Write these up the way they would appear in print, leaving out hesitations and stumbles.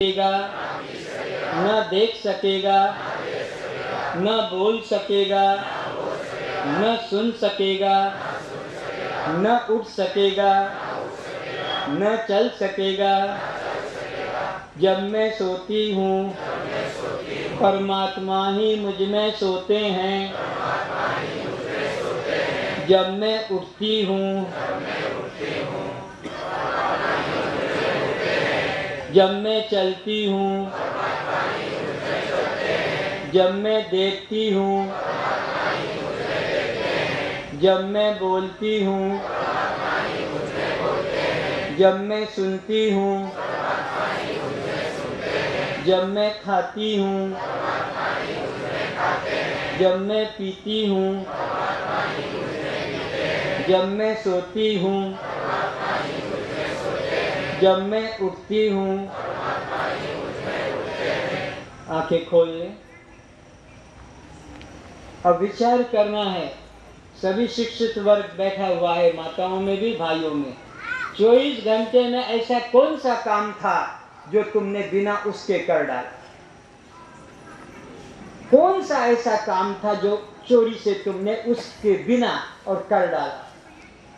सकेगा, न देख सकेगा, न बोल सकेगा, न सुन सकेगा, न उठ सकेगा, न चल सकेगा। जब मैं सोती हूँ परमात्मा ही मुझ में सोते हैं। जब मैं उठती हूँ जब मैं चलती हूँ, जब मैं देखती हूँ, जब मैं बोलती हूँ, जब मैं सुनती हूँ, जब मैं खाती हूँ, जब मैं पीती हूँ, जब मैं सोती हूँ, जब मैं उठती हूँ। आंखें खोल लें। अब विचार करना है। सभी शिक्षित वर्ग बैठा हुआ है, माताओं में भी भाइयों में। 24 घंटे में ऐसा कौन सा काम था जो तुमने बिना उसके कर डाला? कौन सा ऐसा काम था जो चोरी से तुमने उसके बिना और कर डाला?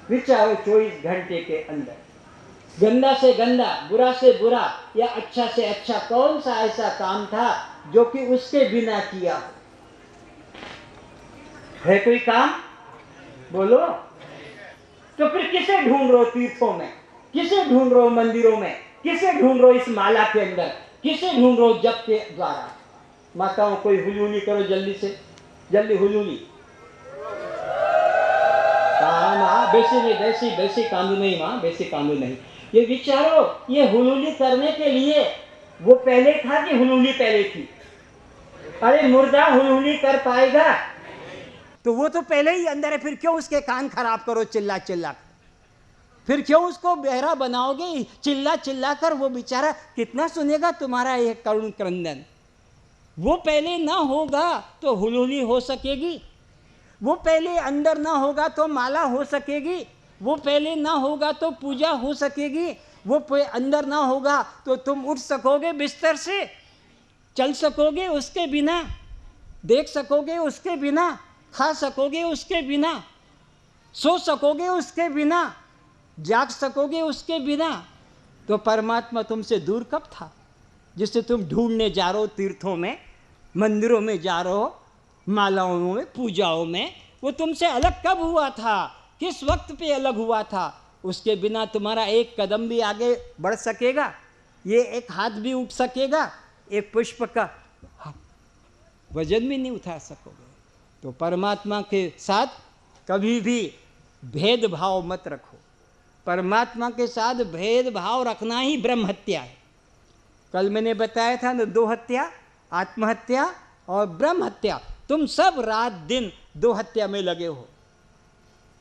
विचारो 24 घंटे के अंदर। गंदा से गंदा, बुरा से बुरा या अच्छा से अच्छा कौन सा ऐसा काम था जो कि उसके बिना किया? है कोई काम? बोलो। तो फिर किसे ढूंढ रहे हो तीर्थों में? किसे ढूंढ रहे हो मंदिरों में? किसे ढूंढ रहे हो इस माला के अंदर? किसे ढूंढ रहे हो जप के द्वारा? माताओं कोई हुलूली करो जल्दी से, जल्दी हुलूली। माँ बेसी नहीं, बेसी कांदू नहीं माँ, बेसी कांदू नहीं। ये विचारो, ये हुलूली करने के लिए वो पहले था कि हुलूली पहले थी? अरे मुर्दा हुलूली कर पाएगा? तो वो तो पहले ही अंदर है, फिर क्यों उसके कान खराब करो चिल्ला चिल्ला? फिर क्यों उसको बहरा बनाओगे चिल्ला चिल्ला कर? वो बेचारा कितना सुनेगा तुम्हारा ये करुण क्रंदन? वो पहले ना होगा तो हुलूली हो सकेगी? वो पहले अंदर ना होगा तो माला हो सकेगी? वो पहले ना होगा तो पूजा हो सकेगी? वो अंदर ना होगा तो तुम उठ सकोगे बिस्तर से? चल सकोगे उसके बिना? देख सकोगे उसके बिना? खा सकोगे उसके बिना? सो सकोगे उसके बिना? जाग सकोगे उसके बिना? तो परमात्मा तुमसे दूर कब था जिसे तुम ढूंढने जा रहे हो तीर्थों में, मंदिरों में जा रहे हो, मालाओं में, पूजाओं में? वो तुमसे अलग कब हुआ था? किस वक्त पे अलग हुआ था? उसके बिना तुम्हारा एक कदम भी आगे बढ़ सकेगा? ये एक हाथ भी उठ सकेगा? एक पुष्प का वजन भी नहीं उठा सकोगे। तो परमात्मा के साथ कभी भी भेदभाव मत रखो। परमात्मा के साथ भेदभाव रखना ही ब्रह्म हत्या है। कल मैंने बताया था ना, 2 हत्या, आत्महत्या और ब्रह्म हत्या। तुम सब रात दिन 2 हत्या में लगे हो।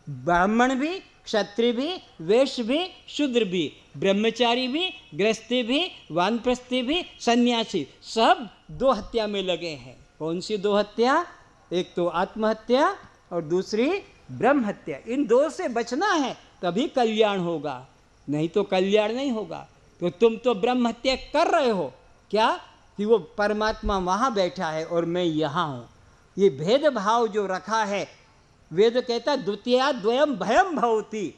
ब्राह्मण भी, क्षत्रिय भी, वैश्य भी, शूद्र भी, ब्रह्मचारी भी, गृहस्थी भी, वानप्रस्थी भी, सन्यासी, सब 2 हत्या में लगे हैं। कौन सी 2 हत्या? एक तो आत्महत्या और दूसरी ब्रह्म हत्या। इन 2 से बचना है तभी कल्याण होगा, नहीं तो कल्याण नहीं होगा। तो तुम तो ब्रह्म हत्या कर रहे हो। क्या? कि वो परमात्मा वहाँ बैठा है और मैं यहाँ हूँ। ये भेदभाव जो रखा है, वेद कहता है द्वितीया द्वयम भयम भवति,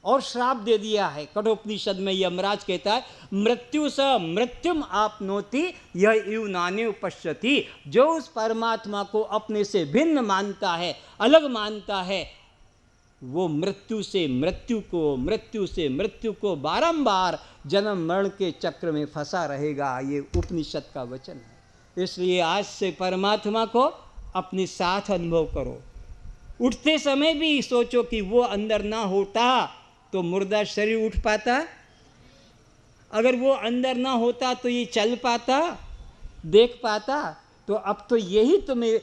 और श्राप दे दिया है कठोपनिषद में। यमराज कहता है मृत्यु स मृत्युम आपनोति यह इव नान्य पश्यति। जो उस परमात्मा को अपने से भिन्न मानता है, अलग मानता है, वो मृत्यु से मृत्यु को बारंबार जन्म मरण के चक्र में फंसा रहेगा। ये उपनिषद का वचन है। इसलिए आज से परमात्मा को अपने साथ अनुभव करो। उठते समय भी सोचो कि वो अंदर ना होता तो मुर्दा शरीर उठ पाता? अगर वो अंदर ना होता तो ये चल पाता, देख पाता? तो अब तो यही तुम्हें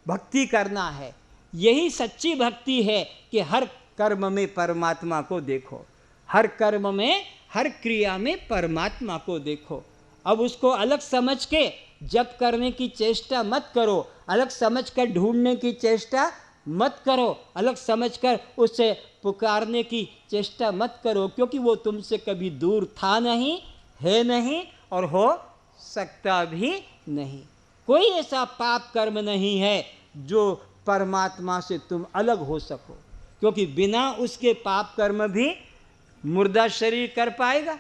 भक्ति करना है। यही सच्ची भक्ति है कि हर कर्म में परमात्मा को देखो, हर कर्म में, हर क्रिया में परमात्मा को देखो। अब उसको अलग समझ के जप करने की चेष्टा मत करो, अलग समझ कर ढूंढने की चेष्टा मत करो, अलग समझकर उसे पुकारने की चेष्टा मत करो, क्योंकि वो तुमसे कभी दूर था नहीं, है नहीं और हो सकता भी नहीं। कोई ऐसा पाप कर्म नहीं है जो परमात्मा से तुम अलग हो सको, क्योंकि बिना उसके पाप कर्म भी मुर्दा शरीर कर पाएगा।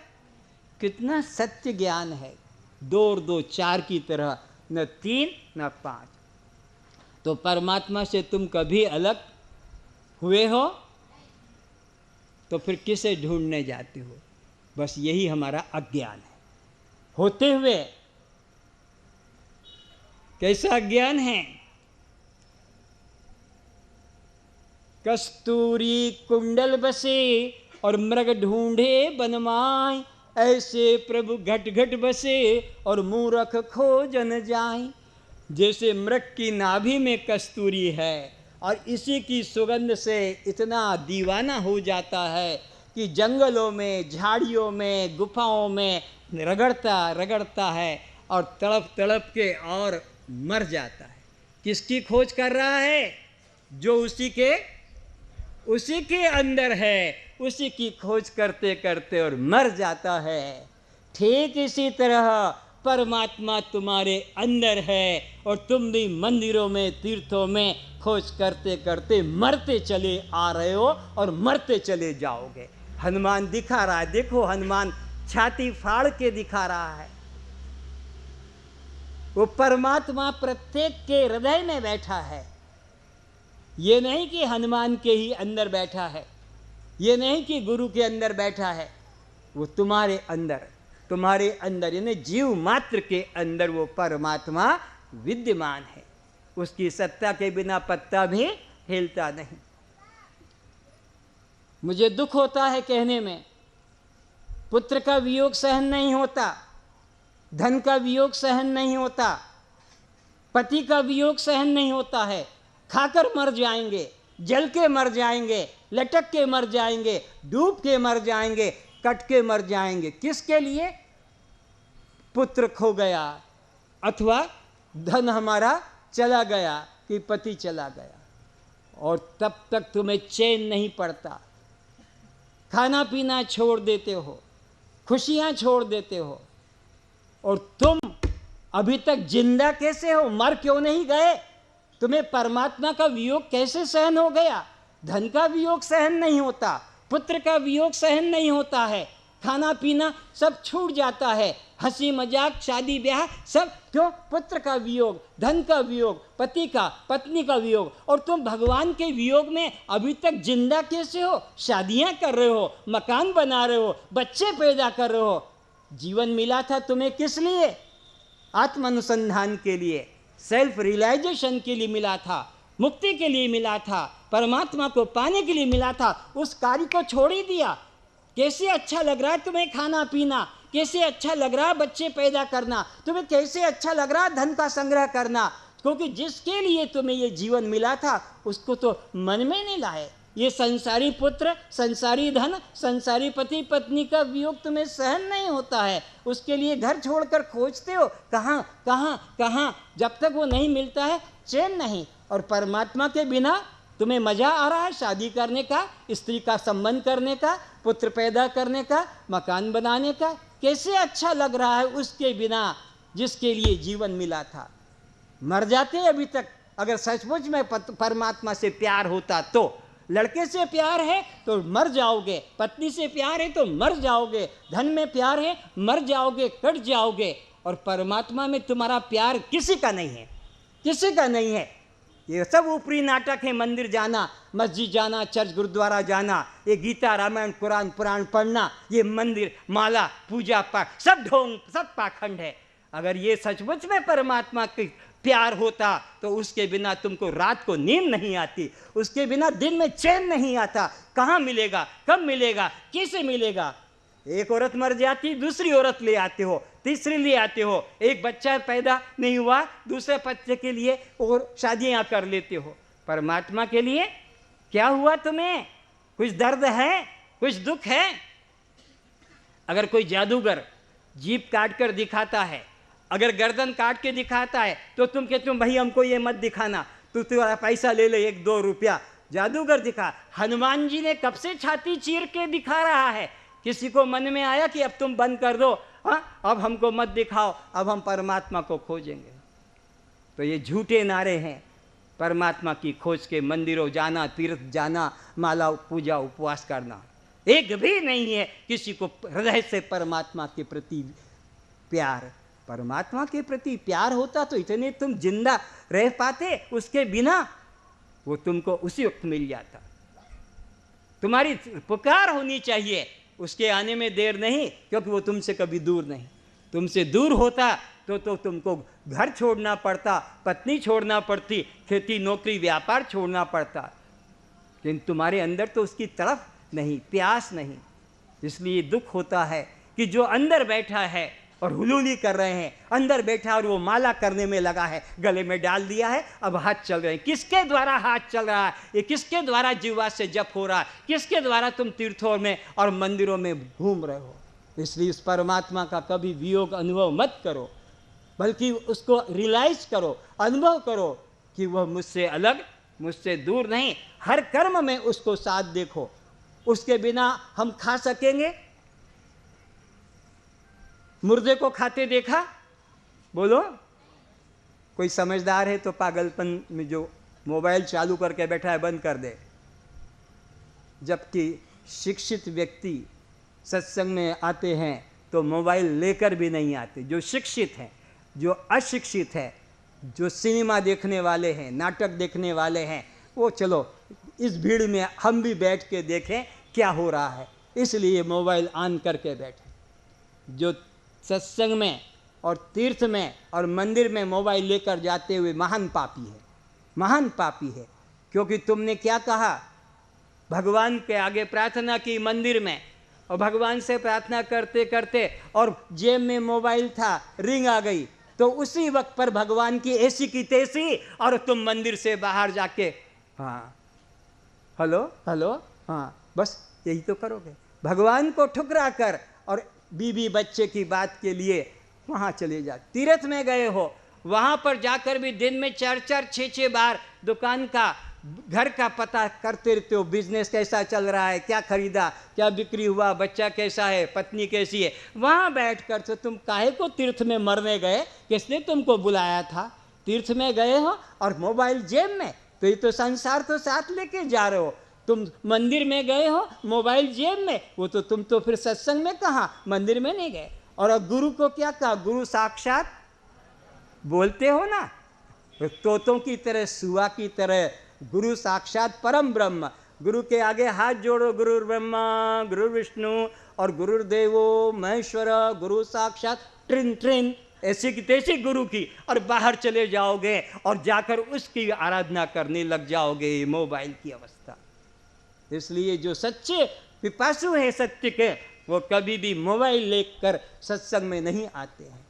कितना सत्य ज्ञान है, 2 और 2 4 की तरह, न 3 न 5। तो परमात्मा से तुम कभी अलग हुए हो तो फिर किसे ढूंढने जाते हो? बस यही हमारा अज्ञान है। होते हुए कैसा अज्ञान है? कस्तूरी कुंडल बसे और मृग ढूंढे बनमाय, ऐसे प्रभु घट घट बसे और मूरख खोजन जाए। जैसे मृग की नाभि में कस्तूरी है और इसी की सुगंध से इतना दीवाना हो जाता है कि जंगलों में, झाड़ियों में, गुफाओं में रगड़ता रगड़ता है और तड़प तड़प के और मर जाता है। किसकी खोज कर रहा है? जो उसी के अंदर है, उसी की खोज करते करते और मर जाता है। ठीक इसी तरह परमात्मा तुम्हारे अंदर है और तुम भी मंदिरों में, तीर्थों में खोज करते करते मरते चले आ रहे हो और मरते चले जाओगे। हनुमान दिखा रहा है, देखो हनुमान छाती फाड़ के दिखा रहा है। वो परमात्मा प्रत्येक के हृदय में बैठा है। ये नहीं कि हनुमान के ही अंदर बैठा है, ये नहीं कि गुरु के अंदर बैठा है, वो तुम्हारे अंदर यानी जीव मात्र के अंदर वो परमात्मा विद्यमान है। उसकी सत्ता के बिना पत्ता भी हिलता नहीं। मुझे दुख होता है कहने में, पुत्र का वियोग सहन नहीं होता, धन का वियोग सहन नहीं होता, पति का वियोग सहन नहीं होता है। खाकर मर जाएंगे, जल के मर जाएंगे, लटक के मर जाएंगे, डूब के मर जाएंगे, कट के मर जाएंगे। किसके लिए? पुत्र खो गया अथवा धन हमारा चला गया कि पति चला गया, और तब तक तुम्हें चैन नहीं पड़ता। खाना पीना छोड़ देते हो, खुशियां छोड़ देते हो, और तुम अभी तक जिंदा कैसे हो? मर क्यों नहीं गए? तुम्हें परमात्मा का वियोग कैसे सहन हो गया? धन का वियोग सहन नहीं होता, पुत्र का वियोग सहन नहीं होता है, खाना पीना सब छूट जाता है, हंसी मजाक, शादी ब्याह सब क्यों? पुत्र का वियोग, धन का वियोग, पति का, पत्नी का वियोग, और तुम भगवान के वियोग में अभी तक जिंदा कैसे हो? शादियां कर रहे हो, मकान बना रहे हो, बच्चे पैदा कर रहे हो। जीवन मिला था तुम्हें किस लिए? आत्मानुसंधान के लिए, सेल्फ रियलाइजेशन के लिए मिला था, मुक्ति के लिए मिला था, परमात्मा को पाने के लिए मिला था। उस कार्य को छोड़ ही दिया। कैसे अच्छा लग रहा है तुम्हें खाना पीना, कैसे अच्छा लग रहा है बच्चे पैदा करना, तुम्हें कैसे अच्छा लग रहा है धन का संग्रह करना, क्योंकि जिसके लिए तुम्हें ये जीवन मिला था उसको तो मन में नहीं लाए। ये संसारी पुत्र, संसारी धन, संसारी पति पत्नी का वियोग तुम्हें सहन नहीं होता है। उसके लिए घर छोड़कर खोजते हो, कहाँ कहाँ कहाँ, जब तक वो नहीं मिलता है चैन नहीं। और परमात्मा के बिना तुम्हें मजा आ रहा है शादी करने का, स्त्री का संबंध करने का, पुत्र पैदा करने का, मकान बनाने का, कैसे अच्छा लग रहा है उसके बिना जिसके लिए जीवन मिला था। मर जाते अभी तक। अगर सचमुच में परमात्मा से प्यार होता तो, लड़के से प्यार है तो मर जाओगे, पत्नी से प्यार है तो मर जाओगे, धन में प्यार है मर जाओगे, कट जाओगे। और परमात्मा में तुम्हारा प्यार किसी का नहीं है, किसी का नहीं है। ये सब ऊपरी नाटक है। मंदिर जाना, मस्जिद जाना, चर्च गुरुद्वारा जाना, ये गीता रामायण कुरान पुराण पढ़ना, ये मंदिर माला पूजा पाठ सब ढोंग, सब पाखंड है। अगर ये सचमुच में परमात्मा की प्यार होता तो उसके बिना तुमको रात को नींद नहीं आती, उसके बिना दिन में चैन नहीं आता। कहाँ मिलेगा, कब मिलेगा, कैसे मिलेगा? एक औरत मर जाती, दूसरी औरत ले आते हो, तीसरी ले आते हो, एक बच्चा पैदा नहीं हुआ, दूसरे बच्चे के लिए और शादियां कर लेते हो। परमात्मा के लिए क्या हुआ तुम्हें? कुछ दर्द है, कुछ दुख है? अगर कोई जादूगर जीभ काट कर दिखाता है, अगर गर्दन काट के दिखाता है तो तुम कहते हो भाई हमको ये मत दिखाना, तू तुम्हारा पैसा ले ले 1-2 रुपया। जादूगर दिखा। हनुमान जी ने कब से छाती चीर के दिखा रहा है। किसी को मन में आया कि अब तुम बंद कर दो, हाँ अब हमको मत दिखाओ, अब हम परमात्मा को खोजेंगे। तो ये झूठे नारे हैं। परमात्मा की खोज के मंदिरों जाना, तीर्थ जाना, माला पूजा उपवास करना, एक भी नहीं है किसी को हृदय से परमात्मा के प्रति प्यार। परमात्मा के प्रति प्यार होता तो इतने तुम जिंदा रह पाते, उसके बिना वो तुमको उसी वक्त मिल जाता। तुम्हारी पुकार होनी चाहिए, उसके आने में देर नहीं, क्योंकि वो तुमसे कभी दूर नहीं। तुमसे दूर होता तो तुमको घर छोड़ना पड़ता, पत्नी छोड़ना पड़ती, खेती नौकरी व्यापार छोड़ना पड़ता, लेकिन तुम्हारे अंदर तो उसकी तरफ नहीं, प्यास नहीं। इसलिए दुख होता है कि जो अंदर बैठा है और हुलूली कर रहे हैं, अंदर बैठा और वो माला करने में लगा है, गले में डाल दिया है, अब हाथ चल रहे हैं। किसके द्वारा हाथ चल रहा है? ये किसके द्वारा जीवा से जप हो रहा है? किसके द्वारा तुम तीर्थों में और मंदिरों में घूम रहे हो? इसलिए उस परमात्मा का कभी वियोग अनुभव मत करो, बल्कि उसको रियलाइज करो, अनुभव करो कि वह मुझसे अलग, मुझसे दूर नहीं। हर कर्म में उसको साथ देखो। उसके बिना हम खा सकेंगे? मुर्दे को खाते देखा? बोलो। कोई समझदार है तो पागलपन में जो मोबाइल चालू करके बैठा है बंद कर दे। जबकि शिक्षित व्यक्ति सत्संग में आते हैं तो मोबाइल लेकर भी नहीं आते। जो शिक्षित हैं, जो अशिक्षित है, जो सिनेमा देखने वाले हैं, नाटक देखने वाले हैं, वो चलो इस भीड़ में हम भी बैठ के देखें क्या हो रहा है, इसलिए मोबाइल ऑन करके बैठे। जो सत्संग में और तीर्थ में और मंदिर में मोबाइल लेकर जाते हुए महान पापी है, महान पापी है। क्योंकि तुमने क्या कहा? भगवान के आगे प्रार्थना की मंदिर में, और भगवान से प्रार्थना करते करते और जेब में मोबाइल था, रिंग आ गई, तो उसी वक्त पर भगवान की ऐसी की तैसी, और तुम मंदिर से बाहर जाके हाँ हेलो हेलो हाँ, बस यही तो करोगे। भगवान को ठुकरा कर और बीवी बच्चे की बात के लिए वहाँ चले जा। तीर्थ में गए हो, वहाँ पर जाकर भी दिन में 4-4, 6-6 बार दुकान का, घर का पता करते रहते हो। बिजनेस कैसा चल रहा है, क्या खरीदा, क्या बिक्री हुआ, बच्चा कैसा है, पत्नी कैसी है। वहाँ बैठकर तो तुम काहे को तीर्थ में मरने गए? किसने तुमको बुलाया था? तीर्थ में गए हो और मोबाइल जेब में, तो ये तो संसार तो साथ लेके जा रहे हो। तुम मंदिर में गए हो, मोबाइल जेब में, वो तो तुम तो फिर सत्संग में कहाँ, मंदिर में नहीं गए। और अब गुरु को क्या कहा? गुरु साक्षात बोलते हो ना, तोतों की तरह, सुआ की तरह, गुरु साक्षात परम ब्रह्म। गुरु के आगे हाथ जोड़ो, गुरु ब्रह्मा गुरु विष्णु और गुरुदेवो महेश्वर, गुरु साक्षात ट्रिन ट्रिन, ऐसी की तैसी गुरु की, और बाहर चले जाओगे और जाकर उसकी आराधना करने लग जाओगे। मोबाइल की अवस्था। इसलिए जो सच्चे पिपासु है सत्य के, वो कभी भी मोबाइल लेकर सत्संग में नहीं आते हैं।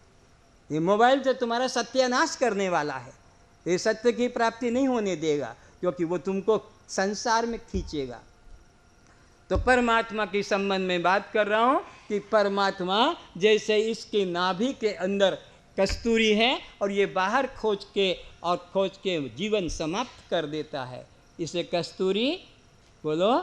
ये मोबाइल तो तुम्हारा सत्यानाश करने वाला है, ये सत्य की प्राप्ति नहीं होने देगा, क्योंकि वो तुमको संसार में खींचेगा। तो परमात्मा के संबंध में बात कर रहा हूँ कि परमात्मा जैसे इसके नाभि के अंदर कस्तूरी है और ये बाहर खोज के जीवन समाप्त कर देता है। इसे कस्तूरी बोलो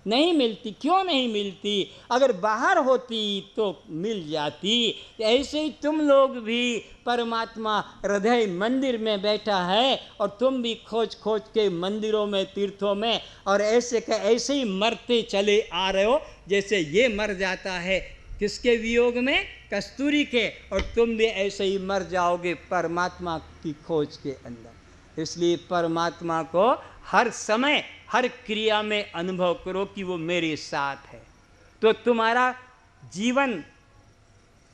नहीं मिलती। क्यों नहीं मिलती? अगर बाहर होती तो मिल जाती। ऐसे ही तुम लोग भी, परमात्मा हृदय मंदिर में बैठा है और तुम भी खोज खोज के मंदिरों में, तीर्थों में, और ऐसे ही मरते चले आ रहे हो जैसे ये मर जाता है किसके वियोग में? कस्तूरी के। और तुम भी ऐसे ही मर जाओगे परमात्मा की खोज के अंदर। इसलिए परमात्मा को हर समय, हर क्रिया में अनुभव करो कि वो मेरे साथ है, तो तुम्हारा जीवन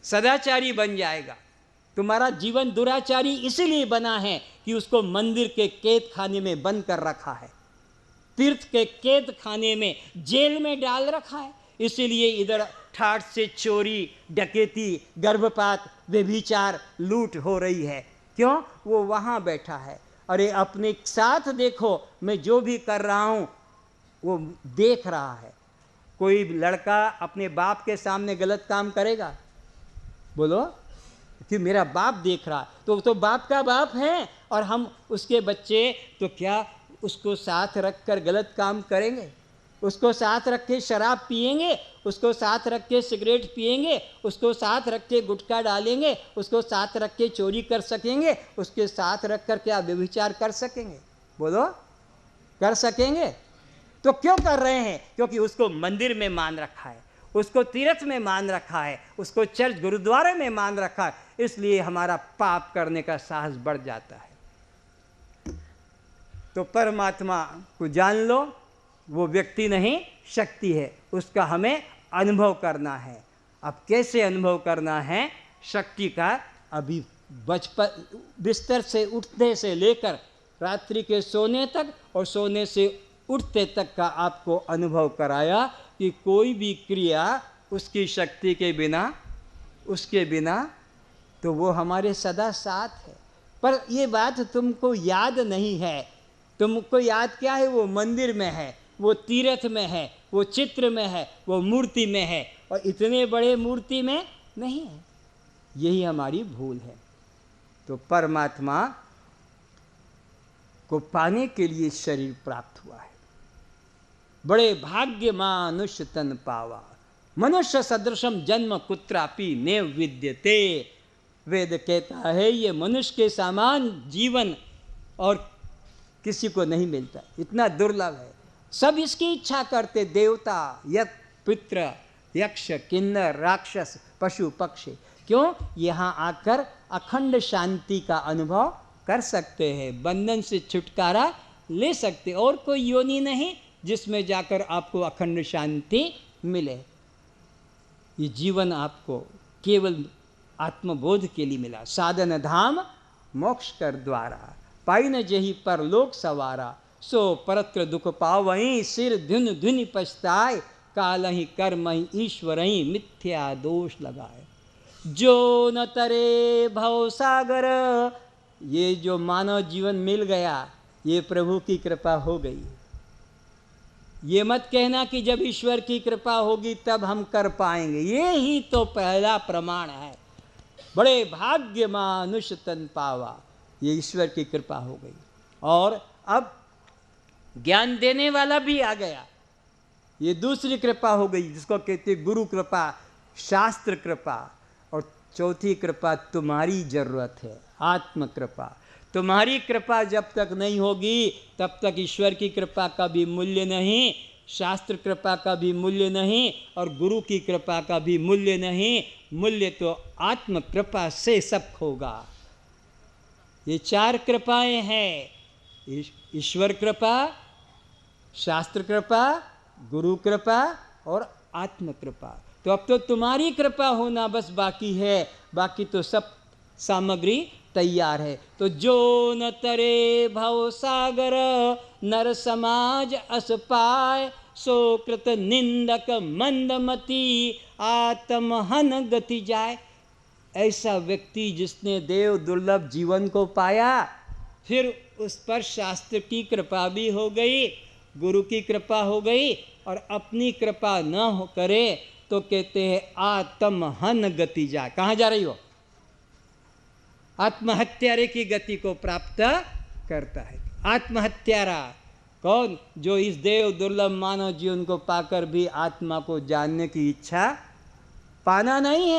सदाचारी बन जाएगा। तुम्हारा जीवन दुराचारी इसलिए बना है कि उसको मंदिर के कैद खाने में बंद कर रखा है, तीर्थ के कैद खाने में, जेल में डाल रखा है। इसीलिए इधर ठाठ से चोरी, डकैती, गर्भपात, व्यभिचार, लूट हो रही है। क्यों? वो वहाँ बैठा है। अरे अपने साथ देखो, मैं जो भी कर रहा हूँ वो देख रहा है। कोई लड़का अपने बाप के सामने गलत काम करेगा? बोलो कि मेरा बाप देख रहा, तो बाप का बाप है और हम उसके बच्चे, तो क्या उसको साथ रखकर गलत काम करेंगे? उसको साथ रख के शराब पिएंगे, उसको साथ रख के सिगरेट पिएंगे, उसको साथ रख के गुटखा डालेंगे, उसको साथ रख के चोरी कर सकेंगे, उसके साथ रख कर क्या व्यभिचार कर सकेंगे? बोलो, कर सकेंगे? तो क्यों कर रहे हैं? क्योंकि उसको मंदिर में मान रखा है, उसको तीर्थ में मान रखा है, उसको चर्च गुरुद्वारे में मान रखा है, इसलिए हमारा पाप करने का साहस बढ़ जाता है। तो परमात्मा को जान लो, वो व्यक्ति नहीं शक्ति है, उसका हमें अनुभव करना है। अब कैसे अनुभव करना है शक्ति का? अभी बचपन बिस्तर से उठने से लेकर रात्रि के सोने तक और सोने से उठते तक का आपको अनुभव कराया कि कोई भी क्रिया उसकी शक्ति के बिना, उसके बिना तो वो हमारे सदा साथ है। पर ये बात तुमको याद नहीं है। तुमको याद क्या है? वो मंदिर में है, वो तीर्थ में है, वो चित्र में है, वो मूर्ति में है, और इतने बड़े मूर्ति में नहीं है। यही हमारी भूल है। तो परमात्मा को पाने के लिए शरीर प्राप्त हुआ है। बड़े भाग्य मानुष तन पावा, मनुष्य सदृशम जन्म कुत्रापि ने विद्यते। वेद कहता है ये मनुष्य के समान जीवन और किसी को नहीं मिलता, इतना दुर्लभ है। सब इसकी इच्छा करते, देवता, यक्ष, पितृ, यक्ष, किन्नर, राक्षस, पशु, पक्षी। क्यों? यहाँ आकर अखंड शांति का अनुभव कर सकते हैं, बंधन से छुटकारा ले सकते। और कोई योनि नहीं जिसमें जाकर आपको अखंड शांति मिले। ये जीवन आपको केवल आत्मबोध के लिए मिला। साधन धाम मोक्ष कर द्वारा, पाई न जही परलोक सवारा। सो परत्र दुख पावहीं, सिर धुन धुनि पछताए। कालहि कर्महि ईश्वरहि, मिथ्या दोष लगाए। जो न तरे भव सागर, ये जो मानव जीवन मिल गया, ये प्रभु की कृपा हो गई। ये मत कहना कि जब ईश्वर की कृपा होगी तब हम कर पाएंगे। ये ही तो पहला प्रमाण है। बड़े भाग्य मानुष तन पावा, ये ईश्वर की कृपा हो गई। और अब ज्ञान देने वाला भी आ गया, ये दूसरी कृपा हो गई, जिसको कहते गुरु कृपा, शास्त्र कृपा। और चौथी कृपा तुम्हारी जरूरत है, आत्म कृपा। तुम्हारी कृपा जब तक नहीं होगी तब तक ईश्वर की कृपा का भी मूल्य नहीं, शास्त्र कृपा का भी मूल्य नहीं, और गुरु की कृपा का भी मूल्य नहीं। मूल्य तो आत्म कृपा से सब होगा। ये चार कृपाएं हैं, ईश्वर कृपा, शास्त्र कृपा, गुरु कृपा और आत्म कृपा। तो अब तो तुम्हारी कृपा होना बस बाकी है, बाकी तो सब सामग्री तैयार है। तो जो न तरे भव सागर, नर समाज अस पाए। सो कृत निंदक मंदमती, आत्महन गति जाए। ऐसा व्यक्ति जिसने देव दुर्लभ जीवन को पाया, फिर उस पर शास्त्र की कृपा भी हो गई, गुरु की कृपा हो गई, और अपनी कृपा न हो करे तो कहते हैं आत्महन गति जाए। कहाँ जा रही हो? आत्महत्यारे की गति को प्राप्त करता है। आत्महत्यारा कौन? जो इस देव दुर्लभ मानव जीवन को पाकर भी आत्मा को जानने की इच्छा, पाना नहीं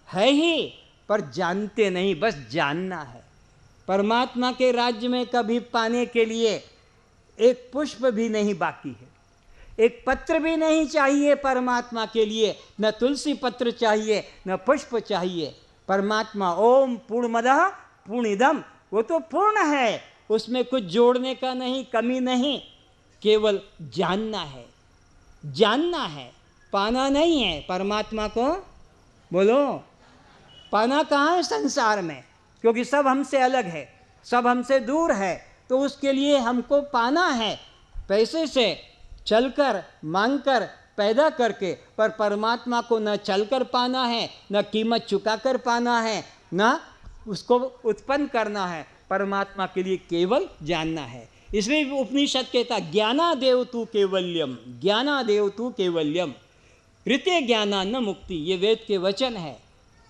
है ही, पर जानते नहीं, बस जानना है। परमात्मा के राज्य में कभी पाने के लिए एक पुष्प भी नहीं बाकी है, एक पत्र भी नहीं चाहिए परमात्मा के लिए। न तुलसी पत्र चाहिए, न पुष्प चाहिए। परमात्मा ओम पूर्णमदः पूर्णिदम्, वो तो पूर्ण है, उसमें कुछ जोड़ने का नहीं, कमी नहीं। केवल जानना है, जानना है, पाना नहीं है परमात्मा को। बोलो, पाना कहाँ है संसार में? क्योंकि सब हमसे अलग है, सब हमसे दूर है। तो उसके लिए हमको पाना है, पैसे से, चलकर, मांगकर, पैदा करके। पर परमात्मा को न चलकर पाना है, न कीमत चुकाकर पाना है, न उसको उत्पन्न करना है। परमात्मा के लिए केवल जानना है। इसलिए उपनिषद कहता ज्ञानादेव तु कैवल्यम, ज्ञानादेव तु कैवल्यम, ऋते ज्ञाना न मुक्ति। ये वेद के वचन है,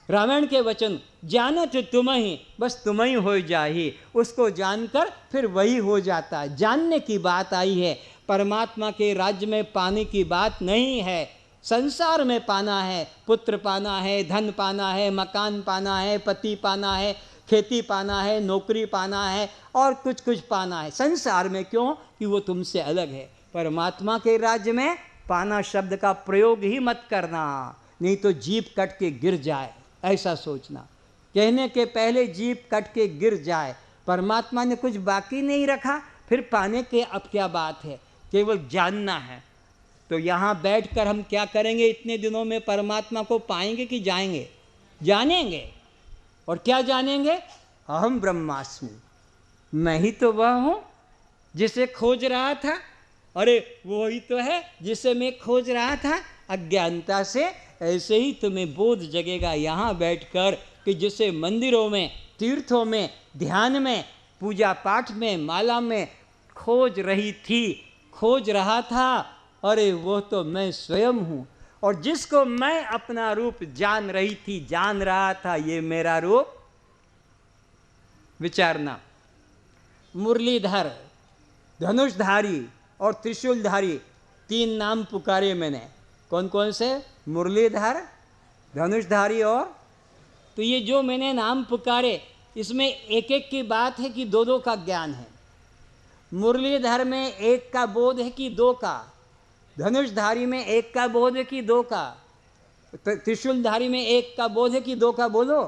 रामायण के वचन। जानत तुम ही, बस तुम ही हो जाही। उसको जानकर फिर वही हो जाता है। जानने की बात आई है। परमात्मा के राज्य में पाने की बात नहीं है। संसार में पाना है, पुत्र पाना है, धन पाना है, मकान पाना है, पति पाना है, खेती पाना है, नौकरी पाना है और कुछ कुछ पाना है। संसार में क्यों? कि वो तुमसे अलग है। परमात्मा के राज्य में पाना शब्द का प्रयोग ही मत करना, नहीं तो जीभ कट के गिर जाए, ऐसा सोचना। कहने के पहले जीभ कट के गिर जाए। परमात्मा ने कुछ बाकी नहीं रखा, फिर पाने के अब क्या बात है, केवल जानना है। तो यहाँ बैठकर हम क्या करेंगे? इतने दिनों में परमात्मा को पाएंगे कि जाएंगे? जानेंगे। और क्या जानेंगे? अहम ब्रह्मास्मि, मैं ही तो वह हूँ जिसे खोज रहा था। अरे वो ही तो है जिसे मैं खोज रहा था। अज्ञानता से ऐसे ही तुम्हें बोध जगेगा यहाँ बैठकर कि जिसे मंदिरों में, तीर्थों में, ध्यान में, पूजा पाठ में, माला में खोज रही थी, खोज रहा था, अरे वो तो मैं स्वयं हूँ। और जिसको मैं अपना रूप जान रही थी, जान रहा था, ये मेरा रूप। विचारना, मुरलीधर, धनुषधारी और त्रिशूलधारी, तीन नाम पुकारे मैंने। कौन कौन से? मुरलीधर, धनुषधारी और, तो ये जो मैंने नाम पुकारे, इसमें एक एक की बात है कि दो दो का ज्ञान है। मुरलीधर में एक का बोध है कि दो का, धनुषधारी में एक का बोध है कि दो का, त्रिशूलधारी में एक का बोध है कि दो का? बोलो।